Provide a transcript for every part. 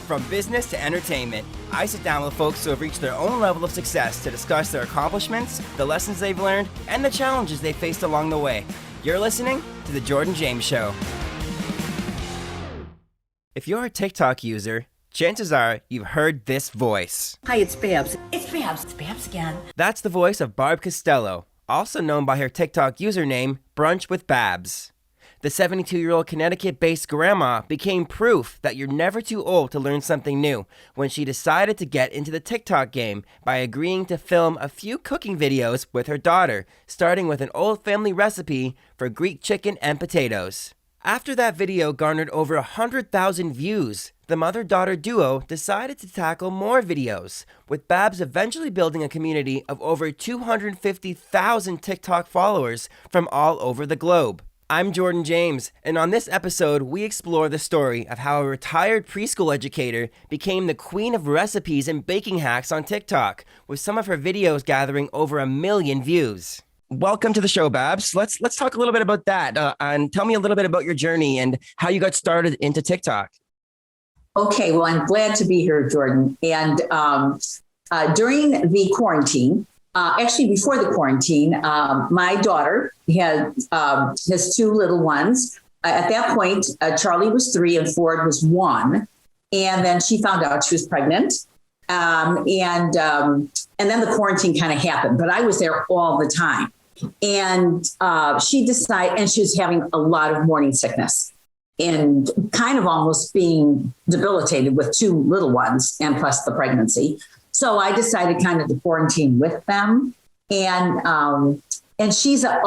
From business to entertainment, I sit down with folks who have reached their own level of success to discuss their accomplishments, the lessons they've learned, and the challenges they faced along the way. You're listening to The Jordan James Show. If you're a TikTok user, chances are you've heard this voice. Hi, it's Babs. It's Babs. It's Babs again. That's the voice of Barb Costello, also known by her TikTok username, Brunch with Babs. The 72-year-old Connecticut-based grandma became proof that you're never too old to learn something new when she decided to get into the TikTok game by agreeing to film a few cooking videos with her daughter, starting with an old family recipe for Greek chicken and potatoes. After that video garnered over 100,000 views, the mother-daughter duo decided to tackle more videos, with Babs eventually building a community of over 250,000 TikTok followers from all over the globe. I'm Jordan James, and on this episode, we explore the story of how a retired preschool educator became the queen of recipes and baking hacks on TikTok, with some of her videos gathering over 1 million views. Welcome to the show, Babs. Let's talk a little bit about that, and tell me a little bit about your journey and how you got started into TikTok. Okay, well, I'm glad to be here, Jordan. And during the quarantine, actually before the quarantine, my daughter had has 2 little ones. At that point, Charlie was 3 and Ford was 1. And then she found out she was pregnant. And then the quarantine kind of happened, but I was there all the time. And she decided, and she was having a lot of morning sickness and kind of almost being debilitated with 2 little ones and plus the pregnancy. So I decided kind of to quarantine with them. And she's a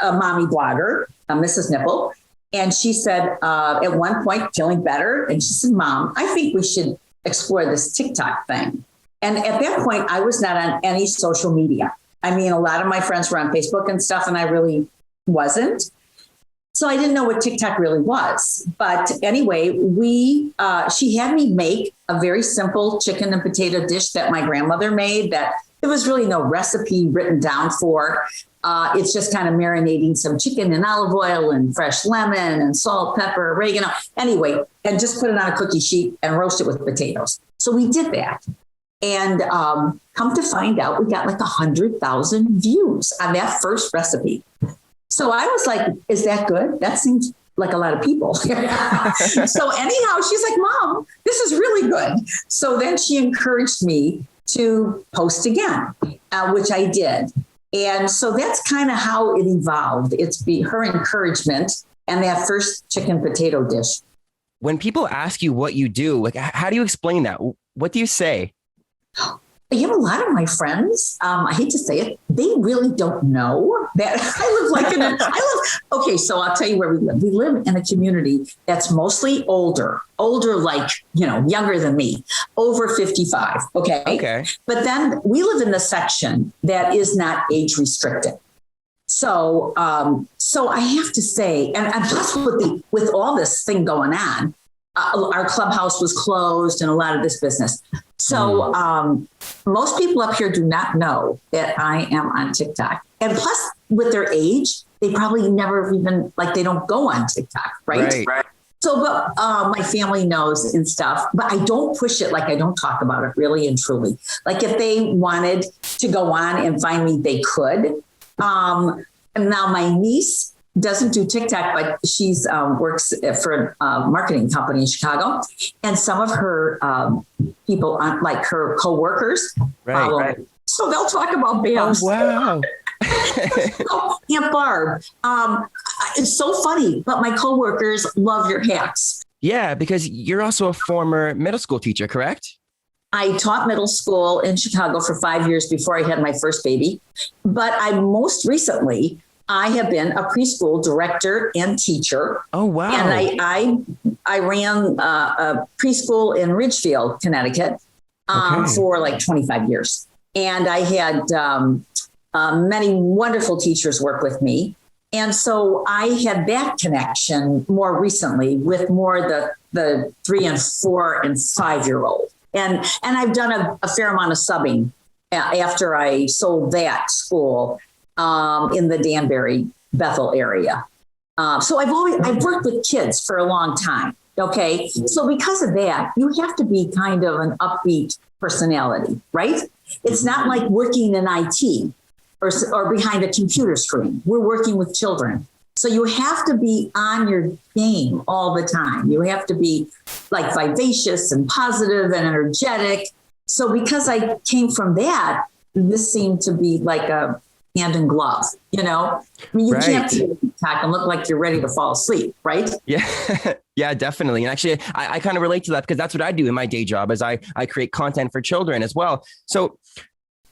mommy blogger, Mrs. Nipple. And she said, at one point, feeling better. And she said, Mom, I think we should explore this TikTok thing. And at that point, I was not on any social media. I mean, a lot of my friends were on Facebook and stuff, and I really wasn't. So I didn't know what TikTok really was. But anyway, she had me make a very simple chicken and potato dish that my grandmother made that there was really no recipe written down for. It's just kind of marinating some chicken in olive oil and fresh lemon and salt, pepper, oregano. Anyway, and just put it on a cookie sheet and roast it with potatoes. So we did that. And come to find out, we got like 100,000 views on that first recipe. So I was like, is that good? That seems like a lot of people. So anyhow, she's like, Mom, this is really good. So then she encouraged me to post again, which I did. And so that's kind of how it evolved. It's her encouragement and that first chicken potato dish. When people ask you what you do, like, how do you explain that? What do you say? You know, a lot of my friends, I hate to say it, they really don't know that I live okay, so I'll tell you where we live. We live in a community that's mostly older, like, younger than me, over 55. Okay. But then we live in the section that is not age restricted. So I have to say, and plus with all this thing going on, our clubhouse was closed and a lot of this business. So most people up here do not know that I am on TikTok. And plus, with their age, they probably never even, they don't go on TikTok, right? So, but my family knows and stuff, but I don't push it. I don't talk about it really and truly. If they wanted to go on and find me, they could. And now my niece doesn't do TikTok, but she's works for a marketing company in Chicago. And some of her people, like her coworkers, follow me. So they'll talk about Babs. Oh, wow. Aunt Barb, it's so funny, but my coworkers love your hacks. Yeah, because you're also a former middle school teacher, correct? I taught middle school in Chicago for 5 years before I had my first baby. But most recently, I have been a preschool director and teacher. Oh, wow. And I ran a preschool in Ridgefield, Connecticut for 25 years. And I had many wonderful teachers work with me. And so I had that connection more recently with more the 3 and 4 and 5-year-old. And I've done a fair amount of subbing after I sold that school in the Danbury, Bethel area. So I've worked with kids for a long time. Okay. So because of that, you have to be kind of an upbeat personality, right? It's not like working in IT or behind a computer screen. We're working with children. So you have to be on your game all the time. You have to be like vivacious and positive and energetic. So because I came from that, this seemed to be like a hand in glove, you know? I mean, you can't see a TikTok and look like you're ready to fall asleep, right? Yeah. Yeah, definitely. And actually, I kind of relate to that because that's what I do in my day job is I create content for children as well. So,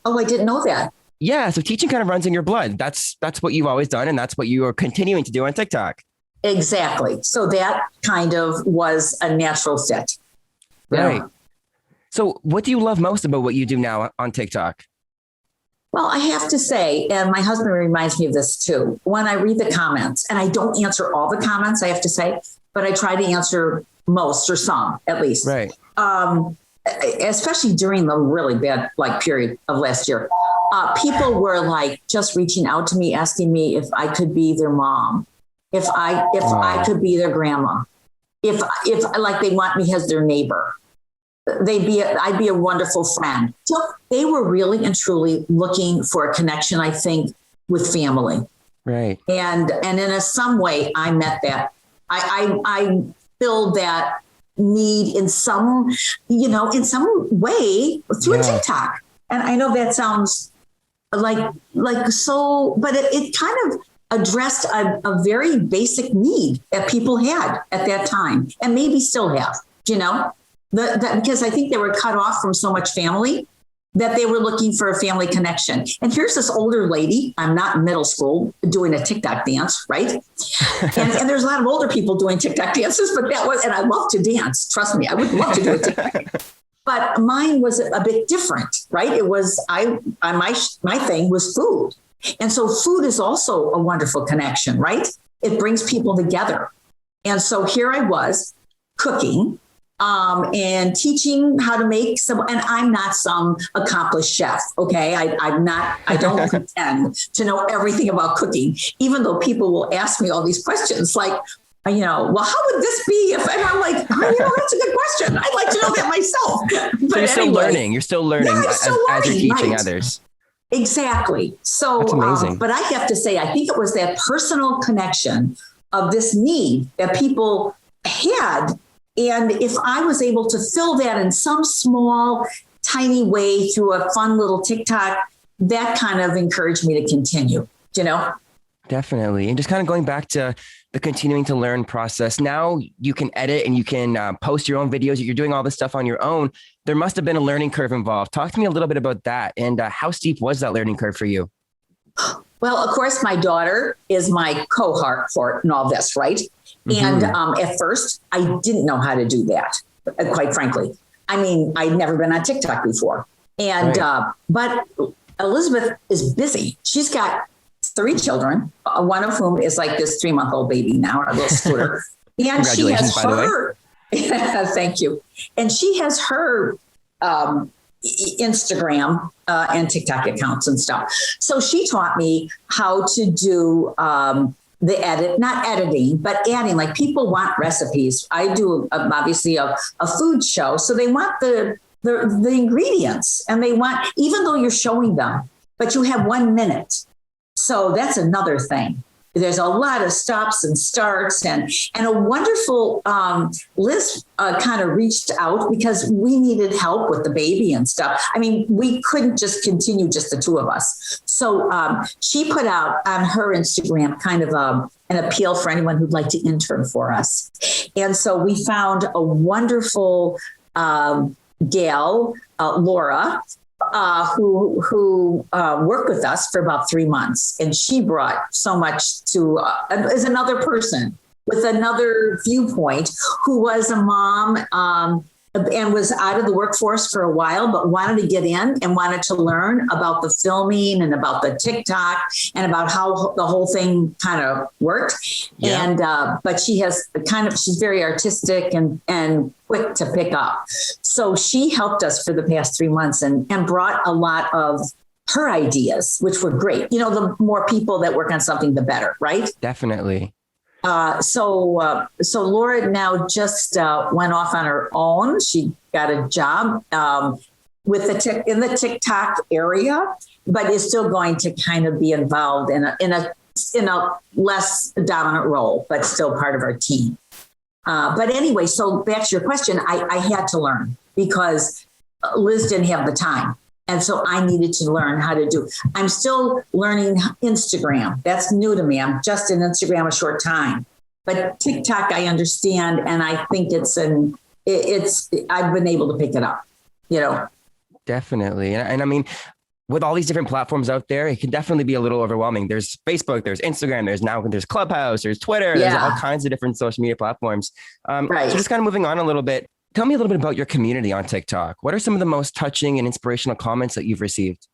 oh, I didn't know that. Yeah. So teaching kind of runs in your blood. That's what you've always done. And that's what you are continuing to do on TikTok. Exactly. So that kind of was a natural fit. Right. Yeah. So what do you love most about what you do now on TikTok? Well, I have to say, and my husband reminds me of this too, when I read the comments, and I don't answer all the comments, I have to say, but I try to answer most or some at least. Right. Especially during the really bad period of last year. People were like just reaching out to me, asking me if I could be their mom, if I could be their grandma, if like they want me as their neighbor. I'd be a wonderful friend. So they were really and truly looking for a connection, I think, with family. Right. And in some way I met that. I filled that need in some way through a TikTok. And I know that sounds like so, but it kind of addressed a very basic need that people had at that time and maybe still have, because I think they were cut off from so much family that they were looking for a family connection. And here's this older lady, I'm not in middle school, doing a TikTok dance, right? and there's a lot of older people doing TikTok dances, but and I love to dance. Trust me, I would love to do a TikTok. But mine was a bit different, right? It was, my thing was food. And so food is also a wonderful connection, right? It brings people together. And so here I was cooking, and teaching how to make and I'm not some accomplished chef. Okay. I don't pretend to know everything about cooking, even though people will ask me all these questions like, well, how would this be if, and I'm like, that's a good question. I'd like to know that myself. But so you're still learning. You're still learning, as you're teaching others. Exactly. So, that's amazing. But I have to say, I think it was that personal connection of this need that people had. And if I was able to fill that in some small, tiny way through a fun little TikTok, that kind of encouraged me to continue, Definitely. And just kind of going back to the continuing to learn process. Now you can edit and you can post your own videos. You're doing all this stuff on your own. There must have been a learning curve involved. Talk to me a little bit about that. And how steep was that learning curve for you? Well, of course, my daughter is my cohort in all this, right? Mm-hmm. And at first, I didn't know how to do that, quite frankly. I mean, I'd never been on TikTok before. And but Elizabeth is busy. She's got 3 children, one of whom is like this 3-month-old baby now, a little scooter. And congratulations, she has by the way. Thank you. And she has her Instagram and TikTok accounts and stuff. So she taught me how to do the not editing, but adding, like people want recipes. I do obviously a food show. So they want the ingredients and they want, even though you're showing them, but you have 1 minute. So that's another thing. There's a lot of stops and starts and a wonderful Liz kind of reached out because we needed help with the baby and stuff. I mean, we couldn't just continue just the 2 of us. So she put out on her Instagram kind of an appeal for anyone who'd like to intern for us. And so we found a wonderful gal, Laura, who worked with us for about 3 months. And she brought so much to, as another person with another viewpoint who was a mom and was out of the workforce for a while, but wanted to get in and wanted to learn about the filming and about the TikTok and about how the whole thing kind of worked. Yeah. And, but she has she's very artistic and quick to pick up. So she helped us for the past 3 months and brought a lot of her ideas, which were great. The more people that work on something, the better, right? Definitely. So Laura now just went off on her own. She got a job with in the TikTok area, but is still going to kind of be involved in a less dominant role, but still part of our team. But anyway, so back to your question, I had to learn because Liz didn't have the time. And so I needed to learn how to do. I'm still learning Instagram. That's new to me. I'm just in Instagram a short time. But TikTok, I understand. And I think I've been able to pick it up, Definitely. And I mean, with all these different platforms out there, it can definitely be a little overwhelming. There's Facebook, there's Instagram, there's Clubhouse, there's Twitter, there's all kinds of different social media platforms. Right. So just kind of moving on a little bit, tell me a little bit about your community on TikTok. What are some of the most touching and inspirational comments that you've received?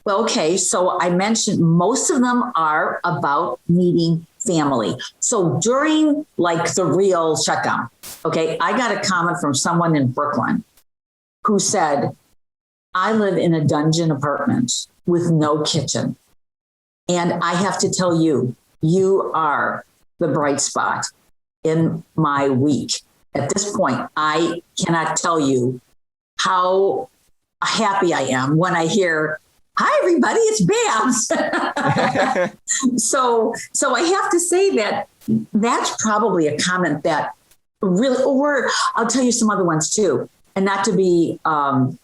Well, okay. So I mentioned most of them are about meeting family. So during like the real shutdown, okay, I got a comment from someone in Brooklyn who said, I live in a dungeon apartment with no kitchen. And I have to tell you, you are the bright spot in my week. At this point, I cannot tell you how happy I am when I hear, hi, everybody, it's Babs. So I have to say that that's probably a comment that really, or I'll tell you some other ones too. And not to be, not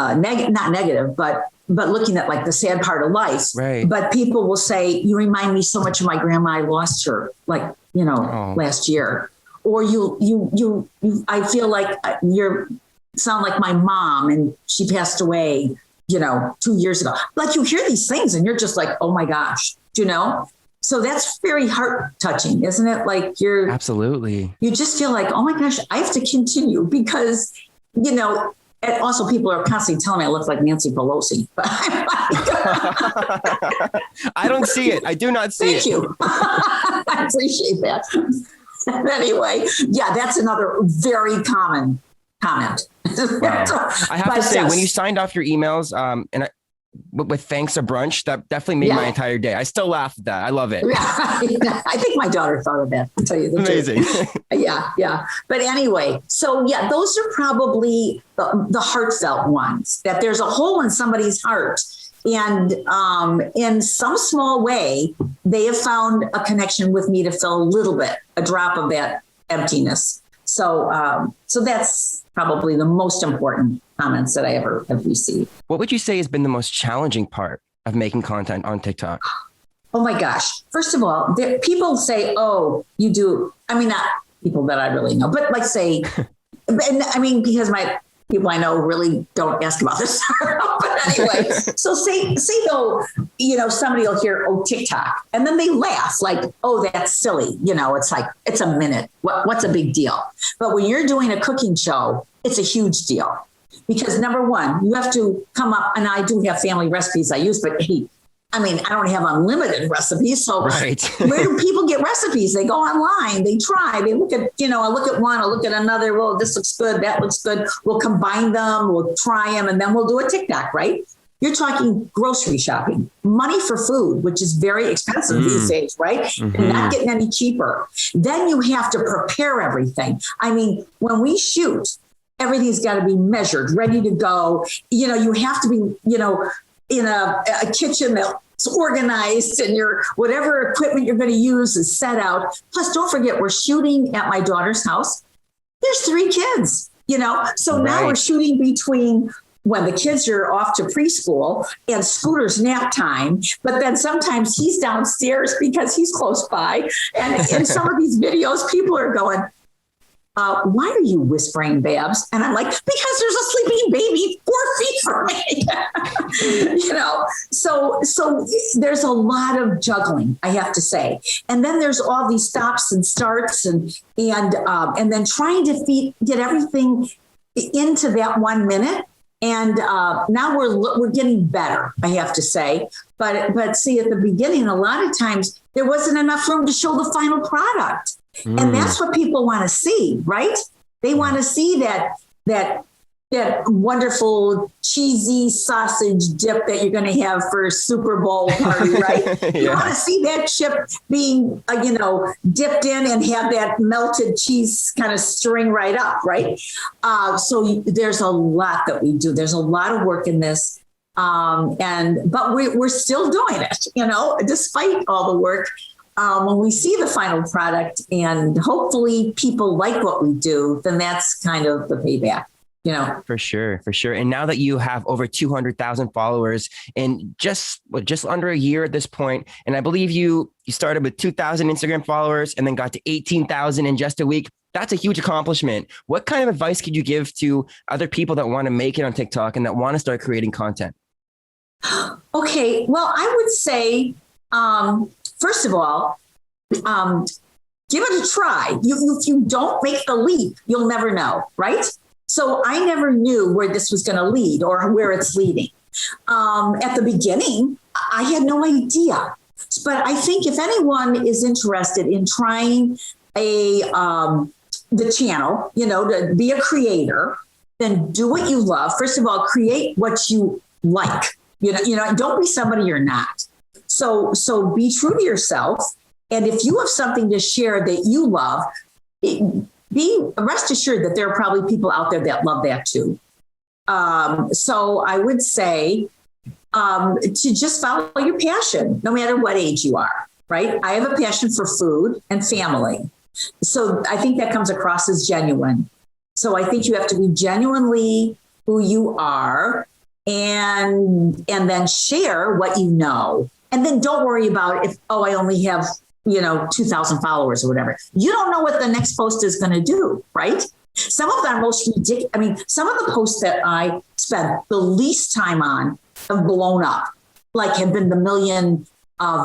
negative, but looking at like the sad part of life. Right. But people will say, you remind me so much of my grandma. I lost her, last year. Or I feel like you sound like my mom and she passed away, 2 years ago. Like you hear these things and you're just like, oh my gosh, So that's very heart touching, isn't it? Like absolutely. You just feel like, oh my gosh, I have to continue because, and also people are constantly telling me I look like Nancy Pelosi. But I'm like, I don't see it. I do not see it. Thank you. I appreciate that. Anyway, yeah, that's another very common comment. Wow. I have to say, when you signed off your emails, with thanks a brunch, that definitely made my entire day. I still laugh at that. I love it. Yeah, I think my daughter thought of that, to tell you the Amazing. truth. Yeah. But anyway, so yeah, those are probably the heartfelt ones, that there's a hole in somebody's heart. And in some small way, they have found a connection with me to fill a drop of that emptiness. So that's probably the most important comments that I ever have received. What would you say has been the most challenging part of making content on TikTok? Oh my gosh. First of all, people say, oh, you do. I mean, not people that I really know, but like say, because my people I know really don't ask about this. But anyway, so say though, somebody will hear, oh, TikTok, and then they laugh like, oh, that's silly. It's like, it's a minute. What's a big deal? But when you're doing a cooking show, it's a huge deal because number one, you have to come up, and I do have family recipes I use, but I don't have unlimited recipes. So right. Where do people get recipes? They go online, they try, they look at, I look at one, I look at another. Well, this looks good. That looks good. We'll combine them. We'll try them. And then we'll do a TikTok, right? You're talking grocery shopping, money for food, which is very expensive these days, right? Mm-hmm. And not getting any cheaper. Then you have to prepare everything. When we shoot, everything's got to be measured, ready to go. You have to be, in a kitchen that's organized and your whatever equipment you're going to use is set out. Plus, don't forget, we're shooting at my daughter's house. There's 3 kids, so now we're shooting between when the kids are off to preschool and Scooter's nap time. But then sometimes he's downstairs because he's close by. And in some of these videos, people are going, why are you whispering, Babs? And I'm like, because there's a sleeping baby 4 feet from me. So there's a lot of juggling, I have to say. And then there's all these stops and starts and then trying to get everything into that 1 minute. And now we're getting better, I have to say. But see, at the beginning, a lot of times there wasn't enough room to show the final product. And that's what people want to see, right? They want to see that that wonderful cheesy sausage dip that you're going to have for Super Bowl party, right? Yeah. You want to see that chip being, dipped in and have that melted cheese kind of stirring right up, right? So there's a lot that we do. There's a lot of work in this. But we're still doing it, despite all the work. When we see the final product and hopefully people like what we do, then that's kind of the payback. For sure. And now that you have over 200,000 followers in just under a year at this point, and I believe you started with 2,000 Instagram followers and then got to 18,000 in just a week. That's a huge accomplishment. What kind of advice could you give to other people that want to make it on TikTok and that want to start creating content? Okay. Well, I would say, first of all, give it a try. If you don't make the leap, you'll never know, right? So I never knew where this was going to lead or where it's leading. At the beginning, I had no idea. But I think if anyone is interested in trying the channel, to be a creator, then do what you love. First of all, create what you like. Don't be somebody you're not. So be true to yourself. And if you have something to share that you love, rest assured that there are probably people out there that love that too. So I would say to just follow your passion, no matter what age you are, right? I have a passion for food and family. So I think that comes across as genuine. So I think you have to be genuinely who you are and then share what you know. And then don't worry about I only have 2,000 followers or whatever. You don't know what the next post is going to do, right? Some of the most ridiculous, some of the posts that I spent the least time on have blown up, like have been the million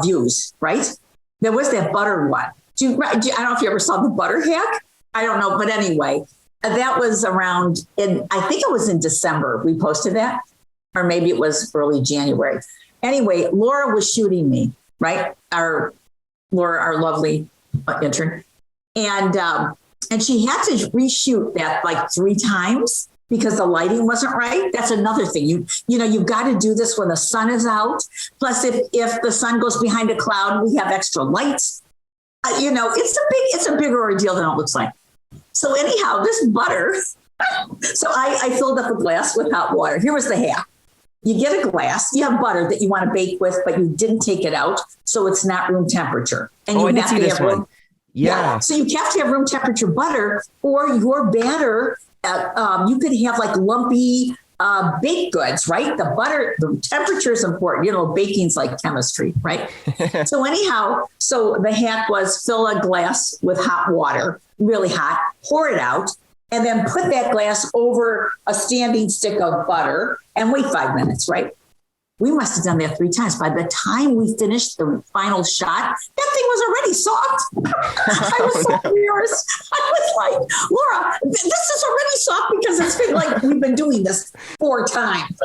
views, right? There was that butter one. I don't know if you ever saw the butter hack. I don't know. But anyway, that was around, I think it was in December we posted that, or maybe it was early January. Anyway, Laura was shooting me, right? Laura, our lovely intern. And she had to reshoot that like 3 times because the lighting wasn't right. That's another thing. You've got to do this when the sun is out. Plus, if the sun goes behind a cloud, we have extra lights. It's a bigger ordeal than it looks like. So anyhow, this butter. So I filled up a glass with hot water. Here was the hack. You get a glass, you have butter that you want to bake with, but you didn't take it out, so it's not room temperature. And I did see this one. Yeah. So you have to have room temperature butter, or your batter, you could have like lumpy baked goods, right? The temperature is important. Baking's like chemistry, right? So anyhow, the hack was fill a glass with hot water, really hot, pour it out, and then put that glass over a standing stick of butter and wait 5 minutes, right? We must have done that 3 times. By the time we finished the final shot, that thing was already soft. I was so embarrassed. I was like, Laura, this is already soft because it's been like we've been doing this 4 times.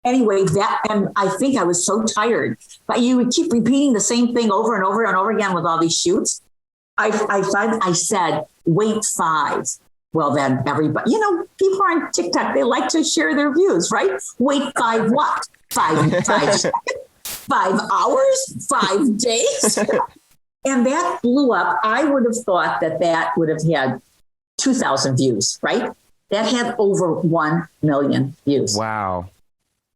Anyway, and I think I was so tired, but you would keep repeating the same thing over and over and over again with all these shoots. I said, wait 5. Well, then everybody, people on TikTok, they like to share their views, right? Wait 5 what? 5 seconds? 5 hours? 5 days? And that blew up. I would have thought that would have had 2,000 views, right? That had over 1 million views. Wow.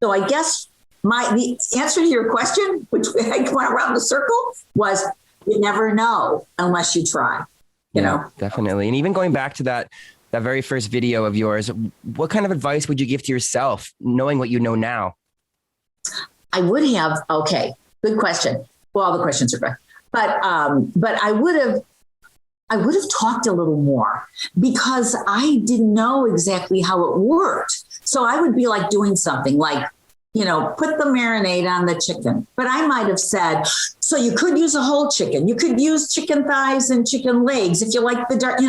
So I guess the answer to your question, which I went around the circle, was you never know unless you try. You know? Definitely. And even going back to that very first video of yours, what kind of advice would you give to yourself knowing what you know now? I would have, good question. Well, all the questions are good. But I would have talked a little more because I didn't know exactly how it worked. So I would be like doing something like, put the marinade on the chicken. But I might have said, so you could use a whole chicken. You could use chicken thighs and chicken legs. If you like the dark,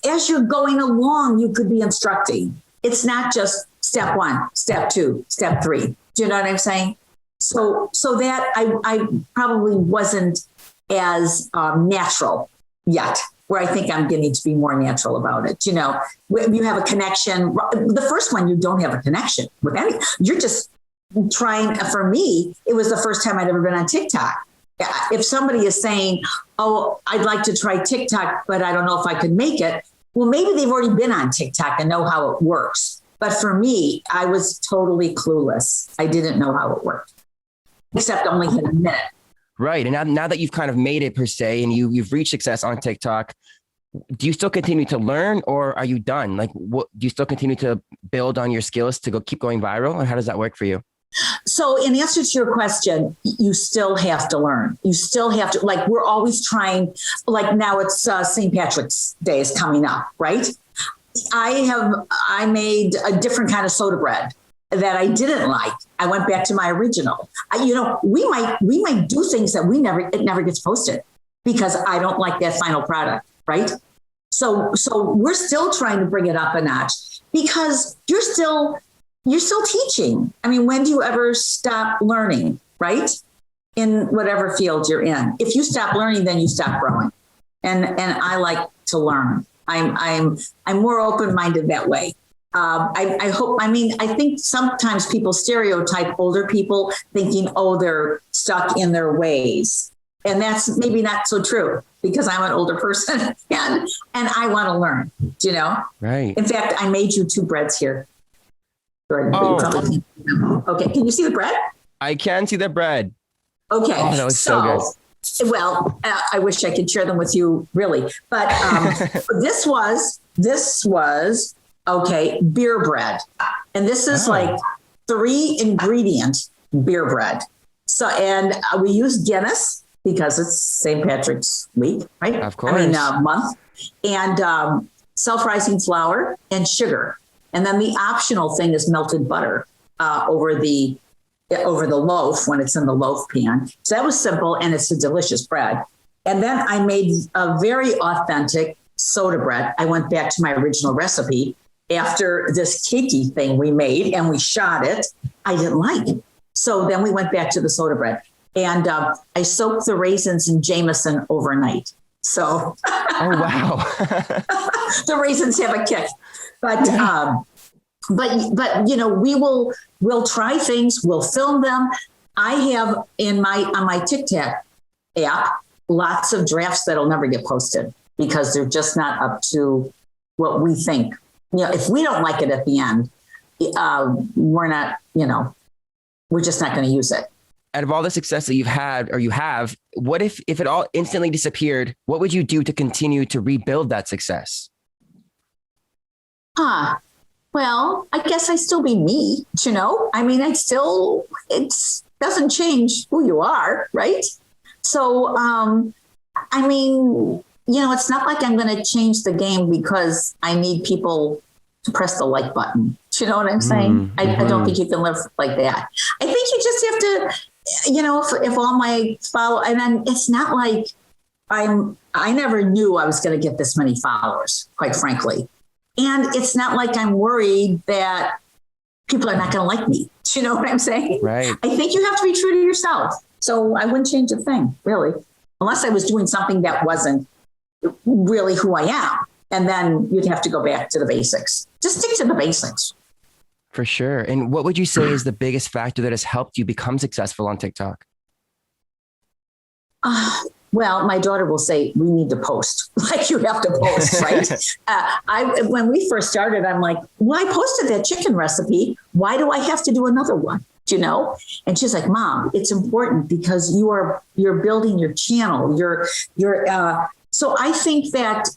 as you're going along, you could be instructing. It's not just step 1, step 2, step 3. Do you know what I'm saying? So that I probably wasn't as natural yet. where I think I'm getting to be more natural about it. You know, when you have a connection, the first one, you don't have a connection with any, you're just trying. For me, it was the first time I'd ever been on TikTok. If somebody is saying, oh, I'd like to try TikTok, but I don't know if I could make it. Well, maybe they've already been on TikTok and know how it works. But for me, I was totally clueless. I didn't know how it worked, except only in a minute. Right. And now that you've kind of made it per se, and you've reached success on TikTok, do you still continue to learn, or are you done? Like, what do you still continue to build on your skills to keep going viral? Or how does that work for you? So in answer to your question, you still have to learn. You still have to, like, we're always trying, like now it's St. Patrick's Day is coming up, right? I made a different kind of soda bread that I didn't like. I went back to my original. We might do things that it never gets posted because I don't like that final product, right? So we're still trying to bring it up a notch because you're still teaching. I mean, when do you ever stop learning, right? In whatever field you're in. If you stop learning, then you stop growing. And I like to learn. I'm more open-minded that way. I think sometimes people stereotype older people thinking, oh, they're stuck in their ways. And that's maybe not so true because I'm an older person and I want to learn, you know? Right. In fact, I made you 2 breads here. Jordan, okay. Can you see the bread? I can see the bread. Okay. Oh, that was so good. Well, I wish I could share them with you, really. But this was beer bread, and this is like 3 ingredient beer bread. So, and we use Guinness because it's St. Patrick's week, right? Of course. Month, and self-rising flour and sugar, and then the optional thing is melted butter over the loaf when it's in the loaf pan. So that was simple, and it's a delicious bread. And then I made a very authentic soda bread. I went back to my original recipe after this cakey thing we made, and we shot it. I didn't like it. So then we went back to the soda bread, and I soaked the raisins in Jameson overnight. So, oh wow, the raisins have a kick, but you know, we'll try things, we'll film them. I have on my TikTok app lots of drafts that'll never get posted because they're just not up to what we think. You know, if we don't like it at the end, we're just not going to use it. Out of all the success that you've had or you have, what if it all instantly disappeared? What would you do to continue to rebuild that success? Well, I guess I'd still be me, you know? I mean, it doesn't change who you are, right? So, I mean, you know, it's not like I'm going to change the game because I need people to press the like button. Do you know what I'm saying? I don't think you can live like that. I think you just have to, you know, if all my follow, and then it's not like I never knew I was going to get this many followers, quite frankly. And it's not like I'm worried that people are not going to like me. Do you know what I'm saying? Right. I think you have to be true to yourself. So I wouldn't change a thing, really, unless I was doing something that wasn't really who I am. And then you'd have to go back to the basics. Just stick to the basics. For sure. And what would you say is the biggest factor that has helped you become successful on TikTok? Well, my daughter will say, we need to post. Like, you have to post, right? When we first started, I'm like, well, I posted that chicken recipe. Why do I have to do another one? Do you know? And she's like, Mom, it's important because you're building your channel. So I think that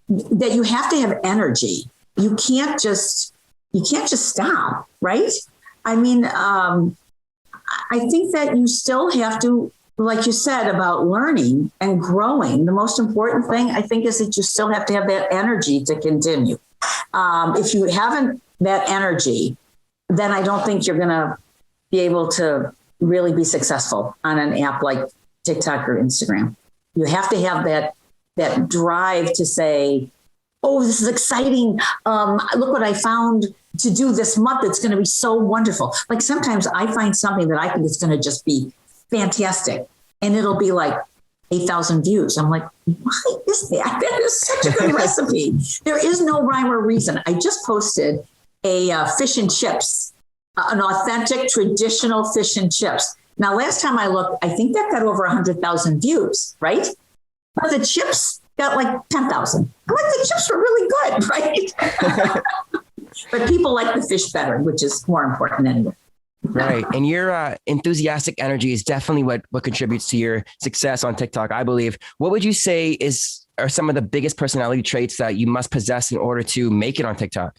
that you have to have energy. You can't just stop, right? I mean, I think that you still have to, like you said, about learning and growing. The most important thing, I think, is that you still have to have that energy to continue. If you haven't that energy, then I don't think you're going to be able to really be successful on an app like TikTok or Instagram. You have to have that drive to say, oh, this is exciting. Look what I found to do this month. It's going to be so wonderful. Like, sometimes I find something that I think is going to just be fantastic. And it'll be like 8,000 views. I'm like, why is that? That is such a good recipe. There is no rhyme or reason. I just posted a fish and chips, an authentic traditional fish and chips. Now, last time I looked, I think that got over 100,000 views, right? But the chips got like 10,000. I'm like, the chips were really good, right? But people like the fish better, which is more important anyway. Right. And your enthusiastic energy is definitely what contributes to your success on TikTok, I believe. What would you say are some of the biggest personality traits that you must possess in order to make it on TikTok?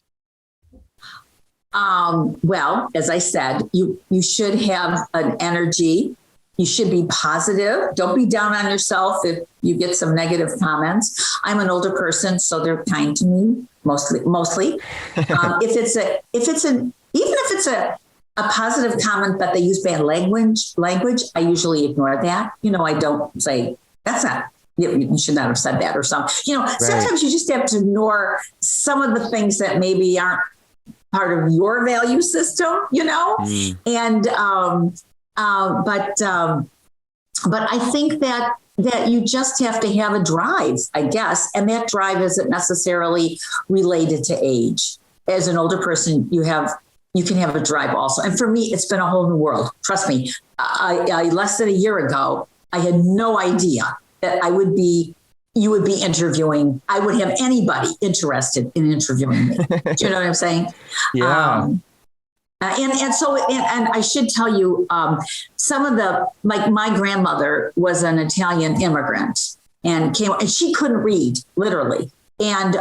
Well, as I said, you should have an energy. You should be positive. Don't be down on yourself if you get some negative comments. I'm an older person, so they're kind to me, mostly. If it's a positive comment, but they use bad language, I usually ignore that. I don't say, that's not, you should not have said that or something. Right. Sometimes you just have to ignore some of the things that maybe aren't part of your value system, and, but I think that you just have to have a drive, I guess. And that drive isn't necessarily related to age. As an older person, you can have a drive also. And for me, it's been a whole new world. Trust me, I less than a year ago, I had no idea that you would be interviewing. I would have anybody interested in interviewing me. Do you know what I'm saying? Yeah. And I should tell you, some of my grandmother was an Italian immigrant and she couldn't read, literally. And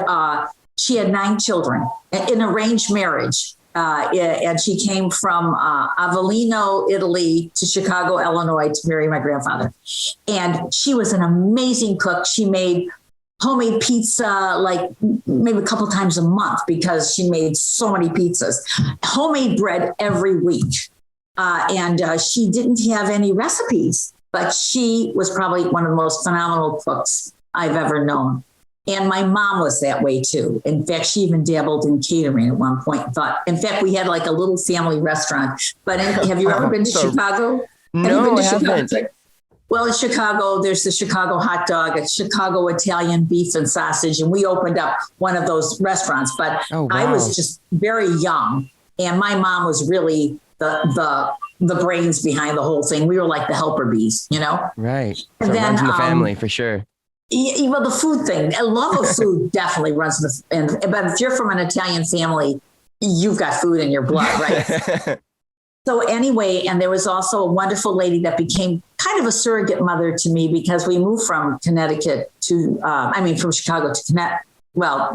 she had 9 children in arranged marriage. And she came from Avellino, Italy to Chicago, Illinois to marry my grandfather. And she was an amazing cook. She made homemade pizza like maybe a couple times a month because she made so many pizzas, homemade bread every week. And she didn't have any recipes, but she was probably one of the most phenomenal cooks I've ever known. And my mom was that way too. In fact, she even dabbled in catering at one point. In fact, we had like a little family restaurant. But have you ever been to Chicago? No, I haven't. Well, in Chicago, there's the Chicago hot dog, it's Chicago Italian beef and sausage. And we opened up one of those restaurants. But I was just very young. And my mom was really the brains behind the whole thing. We were like the helper bees, Right. And so then, it runs in the family for sure. Well, the food thing, a love of food definitely runs but if you're from an Italian family, you've got food in your blood, right? So anyway, and there was also a wonderful lady that became kind of a surrogate mother to me because we moved from Connecticut from Chicago to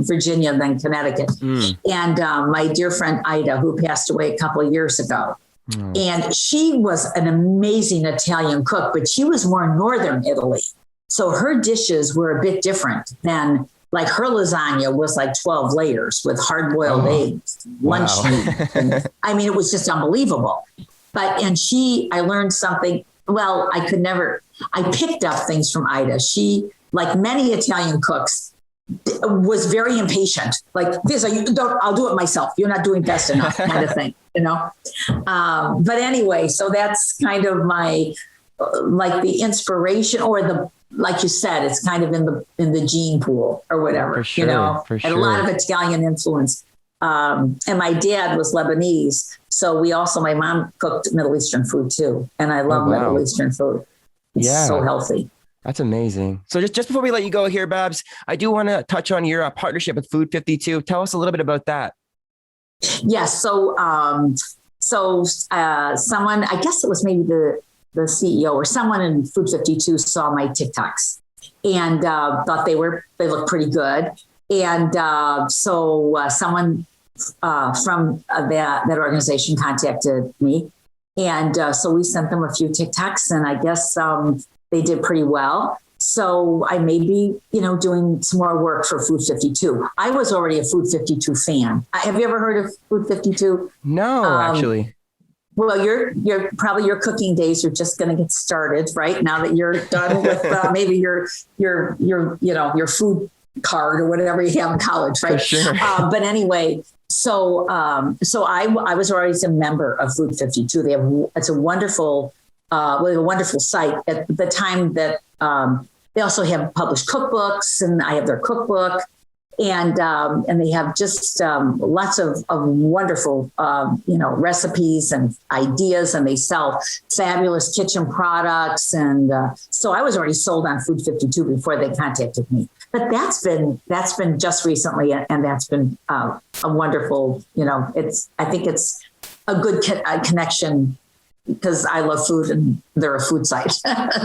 Virginia, then Connecticut. And my dear friend Ida, who passed away a couple of years ago. And she was an amazing Italian cook, but she was more northern Italy. So her dishes were a bit different than, like, her lasagna was like 12 layers with hard-boiled eggs, lunch meat. And, it was just unbelievable. I learned something. Well, I picked up things from Ida. She, like many Italian cooks, was very impatient. Like, this, I'll do it myself. You're not doing fast enough, kind of thing, But anyway, so that's kind of my, the inspiration or like you said, it's kind of in the gene pool or whatever, for sure, for sure. And a lot of Italian influence. And my dad was Lebanese. So my mom cooked Middle Eastern food too. And I love Middle Eastern food. It's so healthy. That's amazing. So just before we let you go here, Babs, I do want to touch on your partnership with Food 52. Tell us a little bit about that. Yes. So someone, I guess it was maybe the CEO or someone in Food 52 saw my TikToks and thought they looked pretty good. And so someone from that organization contacted me. And so we sent them a few TikToks and I guess they did pretty well. So I may be, doing some more work for Food 52. I was already a Food 52 fan. Have you ever heard of Food 52? No, actually. Well, you're probably your cooking days are just going to get started, right? Now that you're done with maybe your food card or whatever you have in college, right? For sure. But anyway, so I was always a member of Food 52. It's a wonderful site. At the time that they also have published cookbooks, and I have their cookbook. And they have just lots of wonderful, recipes and ideas, and they sell fabulous kitchen products. And so I was already sold on Food 52 before they contacted me. But that's been just recently, and that's been a wonderful. I think it's a good connection because I love food and they're a food site.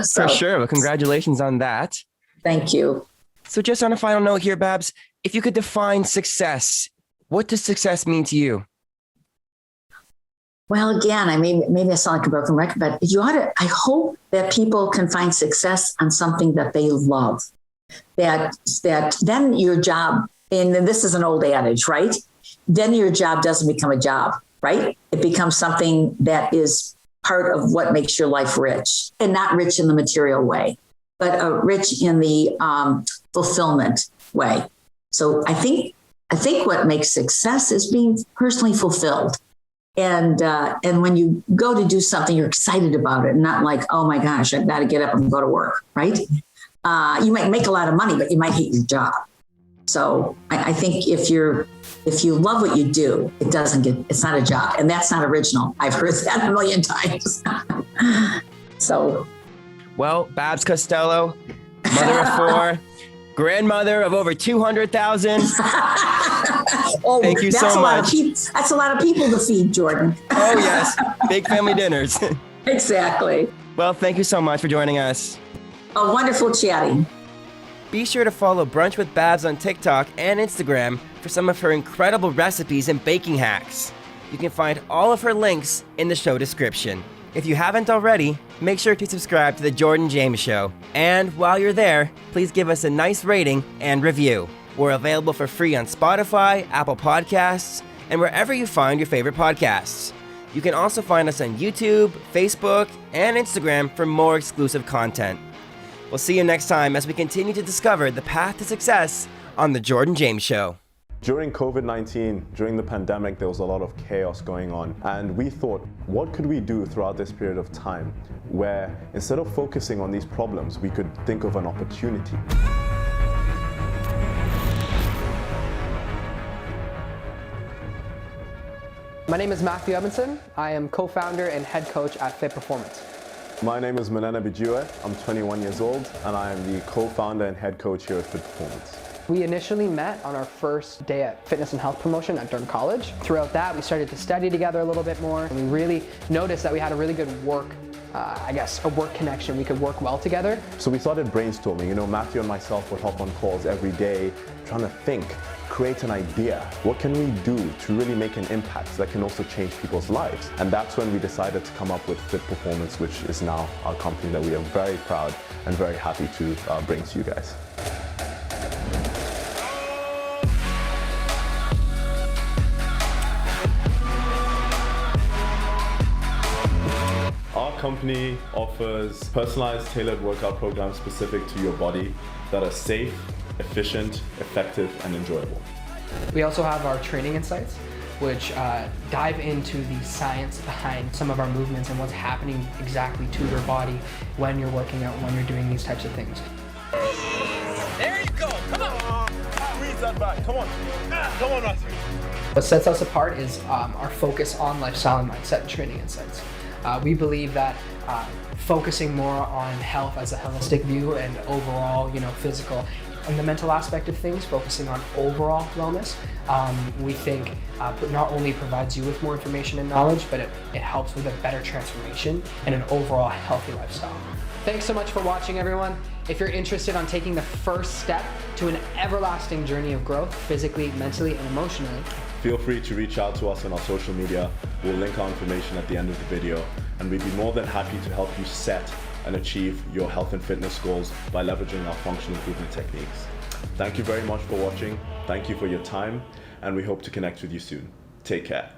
So, For sure. Well, congratulations on that. Thank you. So just on a final note here, Babs, if you could define success, what does success mean to you? Well, again, maybe I sound like a broken record, but I hope that people can find success on something that they love. That then your job, and this is an old adage, right? Then your job doesn't become a job, right? It becomes something that is part of what makes your life rich, and not rich in the material way, but rich in the fulfillment way. So I think what makes success is being personally fulfilled. And when you go to do something, you're excited about it, not like, oh my gosh, I've got to get up and go to work, right? You might make a lot of money, but you might hate your job. So I think if you love what you do, it's not a job. And that's not original. I've heard that a million times. So. Well, Babs Costello, mother of 4, grandmother of over 200,000. Oh, thank you so much. That's a lot of people to feed, Jordan. Oh, yes. Big family dinners. Exactly. Well, thank you so much for joining us. A wonderful chatting. Be sure to follow Brunch with Babs on TikTok and Instagram for some of her incredible recipes and baking hacks. You can find all of her links in the show description. If you haven't already, make sure to subscribe to The Jordan James Show. And while you're there, please give us a nice rating and review. We're available for free on Spotify, Apple Podcasts, and wherever you find your favorite podcasts. You can also find us on YouTube, Facebook, and Instagram for more exclusive content. We'll see you next time as we continue to discover the path to success on The Jordan James Show. During COVID-19, during the pandemic, there was a lot of chaos going on. And we thought, what could we do throughout this period of time where instead of focusing on these problems, we could think of an opportunity. My name is Matthew Evanson. I am co-founder and head coach at F.I.T Performance. My name is Manana Bijua. I'm 21 years old, and I am the co-founder and head coach here at F.I.T Performance. We initially met on our first day at fitness and health promotion at Durham College. Throughout that, we started to study together a little bit more. And we really noticed that we had a really good work connection. We could work well together. So we started brainstorming. Matthew and myself would hop on calls every day, trying to think, create an idea. What can we do to really make an impact that can also change people's lives? And that's when we decided to come up with F.I.T Performance, which is now our company that we are very proud and very happy to bring to you guys. Our company offers personalized, tailored workout programs specific to your body that are safe, efficient, effective, and enjoyable. We also have our training insights, which dive into the science behind some of our movements and what's happening exactly to your body when you're working out, when you're doing these types of things. There you go. Come on. Squeeze that back. Come on. Come on, Matthew. What sets us apart is our focus on lifestyle and mindset and training insights. We believe that focusing more on health as a holistic view and overall, physical and the mental aspect of things, focusing on overall wellness, we think not only provides you with more information and knowledge, but it helps with a better transformation and an overall healthy lifestyle. Thanks so much for watching, everyone. If you're interested on taking the first step to an everlasting journey of growth, physically, mentally, and emotionally, feel free to reach out to us on our social media. We'll link our information at the end of the video, and we'd be more than happy to help you set and achieve your health and fitness goals by leveraging our functional improvement techniques. Thank you very much for watching. Thank you for your time, and we hope to connect with you soon. Take care.